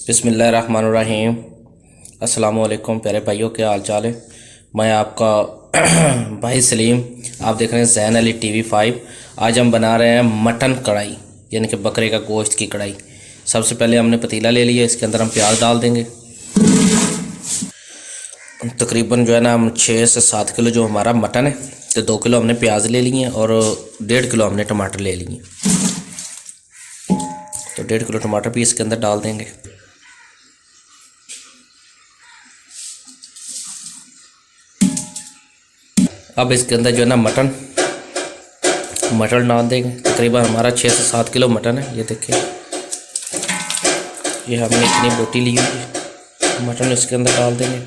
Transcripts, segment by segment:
बिस्मिल्लाहिर्रहमानिर्रहीम। अस्सलाम वालेकुम प्यारे भाइयों, क्या हाल चाल है। मैं आपका भाई सलीम, आप देख रहे हैं ज़ैन अली टीवी 5। आज हम बना रहे हैं मटन कढ़ाई, यानी कि बकरे का गोश्त की कढ़ाई। सबसे पहले हमने पतीला ले लिया, इसके अंदर हम प्याज डाल देंगे। तकरीबन जो है ना, हम 6 से 7 किलो जो हमारा मटन है, तो 2 किलो हमने प्याज ले लिए और 1.5 किलो हमने टमाटर ले लिए। तो 1.5 किलो टमाटर भी इसके अंदर डाल देंगे। अब इसके अंदर जो है ना मटन डाल देंगे। तकरीबन हमारा 6 से 7 किलो मटन है। ये देखिए, ये हमने इतनी बोटी ली हुई है। मटन इसके अंदर डाल देंगे।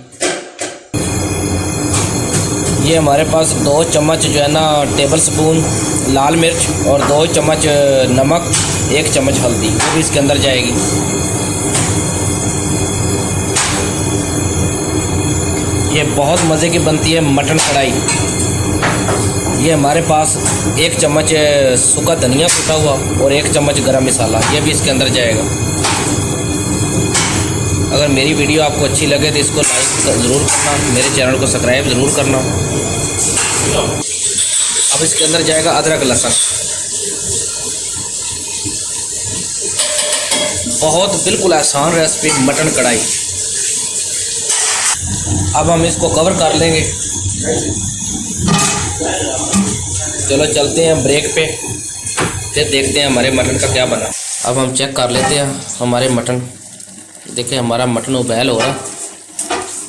ये हमारे पास 2 चम्मच जो है ना टेबल स्पून लाल मिर्च और 2 चम्मच नमक, 1 चम्मच हल्दी, वो भी इसके अंदर जाएगी। ये बहुत मज़े की बनती है मटन कढ़ाई। ये हमारे पास 1 चम्मच सूखा धनिया कूटा हुआ और 1 चम्मच गरम मसाला, ये भी इसके अंदर जाएगा। अगर मेरी वीडियो आपको अच्छी लगे तो इसको लाइक ज़रूर करना, मेरे चैनल को सब्सक्राइब ज़रूर करना। अब इसके अंदर जाएगा अदरक लहसुन। बहुत बिल्कुल आसान रेसिपी मटन कढ़ाई। अब हम इसको कवर कर लेंगे। चलो चलते हैं ब्रेक पे, फिर देखते हैं हमारे मटन का क्या बना। अब हम चेक कर लेते हैं हमारे मटन। देखिए हमारा मटन उबैल हो रहा,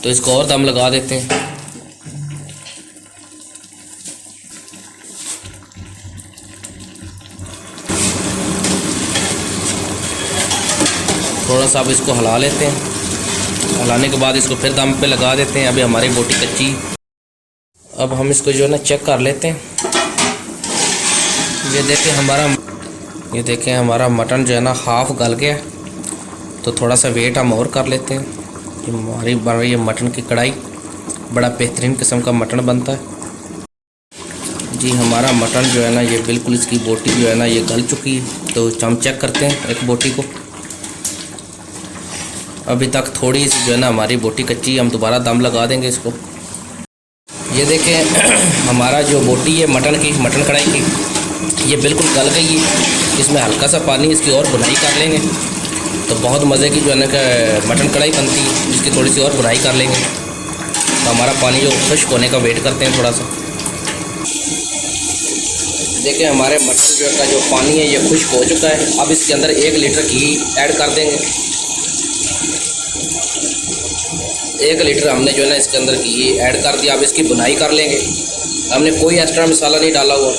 तो इसको और दम लगा देते हैं। थोड़ा सा अब इसको हिला लेते हैं। हिलाने के बाद इसको फिर दम पे लगा देते हैं। अभी हमारी बोटी कच्ची। अब हम इसको जो है ना चेक कर लेते हैं। ये देखें हमारा मटन जो है ना हाफ़ गल गया। तो थोड़ा सा वेट हम और कर लेते हैं। ये हमारी बन रही है मटन की कढ़ाई। बड़ा बेहतरीन किस्म का मटन बनता है जी। हमारा मटन जो है ना, ये बिल्कुल इसकी बोटी जो है ना ये गल चुकी है। तो हम चेक करते हैं एक बोटी को। अभी तक थोड़ी सी जो है ना हमारी बोटी कच्ची, हम दोबारा दम लगा देंगे इसको। ये देखें हमारा जो बोटी है मटन कढ़ाई की, ये बिल्कुल गल गई है। इसमें हल्का सा पानी, इसकी और भुनाई कर लेंगे तो बहुत मज़े की जो है ना मटन कढ़ाई बनती है। इसकी थोड़ी सी और भुनाई कर लेंगे तो हमारा पानी जो खुश्क होने का वेट करते हैं थोड़ा सा। देखिए हमारे मटन जो का जो पानी है ये खुश्क हो चुका है। अब इसके अंदर 1 लीटर घी ऐड कर देंगे। 1 लीटर हमने जो है ना इसके अंदर घी ऐड कर दिया। अब इसकी भुनाई कर लेंगे। हमने कोई एक्स्ट्रा मसाला नहीं डाला हुआ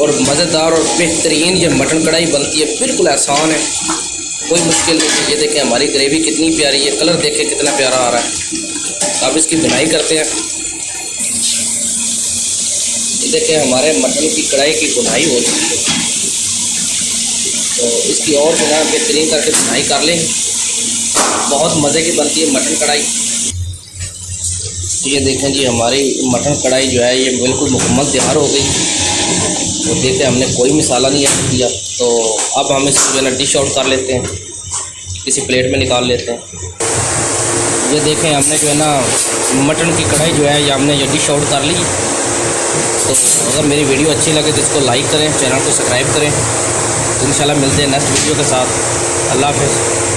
और मज़ेदार और बेहतरीन ये मटन कढ़ाई बनती है। बिल्कुल आसान है, कोई मुश्किल नहीं। ये देखें हमारी ग्रेवी कितनी प्यारी है, कलर देखें कितना प्यारा आ रहा है। अब इसकी भुनाई करते हैं। ये देखें हमारे मटन की कढ़ाई की भुनाई हो चुकी है। तो इसकी और जो है बेहतरीन करके भुनाई कर लें। बहुत मज़े की बनती है मटन कढ़ाई। ये देखें जी हमारी मटन कढ़ाई जो है ये बिल्कुल मुकम्मल तैयार हो गई। तो देखें हमने कोई मसाला नहीं ऐड किया। तो अब हम इसको जो है ना डिश आउट कर लेते हैं, किसी प्लेट में निकाल लेते हैं। ये देखें हमने जो है ना मटन की कढ़ाई जो है ये हमने ये डिश आउट कर ली। तो अगर मेरी वीडियो अच्छी लगे तो इसको लाइक करें, चैनल को सब्सक्राइब करें। तो इंशाल्लाह मिलते हैं नेक्स्ट वीडियो के साथ। अल्लाह हाफ़िज़।